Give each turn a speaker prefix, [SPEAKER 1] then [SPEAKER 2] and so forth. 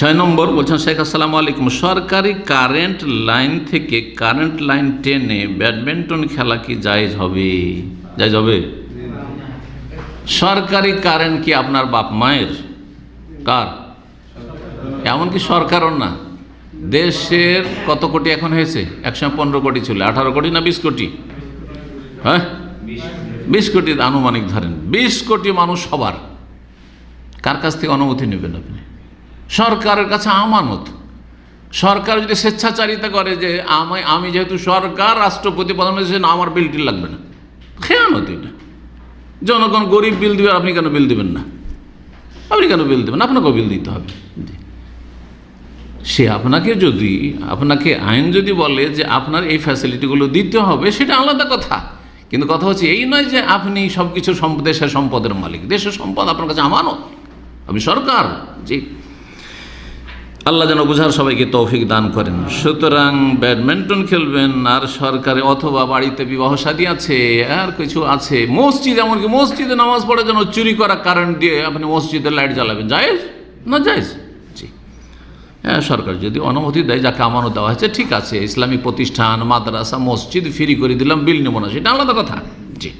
[SPEAKER 1] 6 নম্বর বলছেন শেখ, আসসালামু আলাইকুম, সরকারি কারেন্ট লাইন থেকে কারেন্ট লাইন টেনে ব্যাডমিন্টন খেলা কি জায়েজ হবে? জায়েজ হবে? সরকারি কারেন্ট কি আপনার বাপ মায়ের? কার? এমনকি সরকারও না। দেশের কত কোটি এখন হয়েছে? 115 কোটি ছিল, 18 কোটি না 20 কোটি? হ্যাঁ, 20 কোটি আনুমানিক ধরেন। 20 কোটি মানুষ সবার। কার কাছ থেকে অনুমতি নেবেন আপনি? সরকারের কাছে আমানত। সরকার যদি স্বেচ্ছাচারিতা করে যে আমি যেহেতু সরকার, রাষ্ট্রপতি, প্রধানমন্ত্রী, আমার বিল টিল লাগবে না, খেয়ানত এটা। জনগণ গরিব বিল দিবে, আপনি কেন বিল দিবেন না? আপনি কেন বিল দেবেন? আপনাকেও বিল দিতে হবে। সে আপনাকে আইন যদি বলে যে আপনার এই ফ্যাসিলিটিগুলো দিতে হবে, সেটা আলাদা কথা। কিন্তু কথা হচ্ছে এই নয় যে আপনি সব কিছু দেশের সম্পদের মালিক। দেশের সম্পদ আপনার কাছে আমানত, আপনি সরকার। জি, আল্লাহ যেন বুঝার সবাইকে তৌফিক দান করেন। সুতরাং ব্যাডমিন্টন খেলবেন, আর সরকারে অথবা বাড়িতে বিবাহ শাদী আছে, আর কিছু আছে, মসজিদ, এমনকি মসজিদে নামাজ পড়ার জন্য চুরি করা কারেন্ট দিয়ে আপনি মসজিদের লাইট জ্বালাবেন, জায়েজ না জায়েজ? জি, হ্যাঁ, সরকার যদি অনুমতি দেয়, যাকে আমানত দেওয়া হয়েছে, ঠিক আছে, ইসলামিক প্রতিষ্ঠান, মাদ্রাসা, মসজিদ ফ্রি করে দিলাম, বিল নেব না, সেটা আলাদা কথা। জি।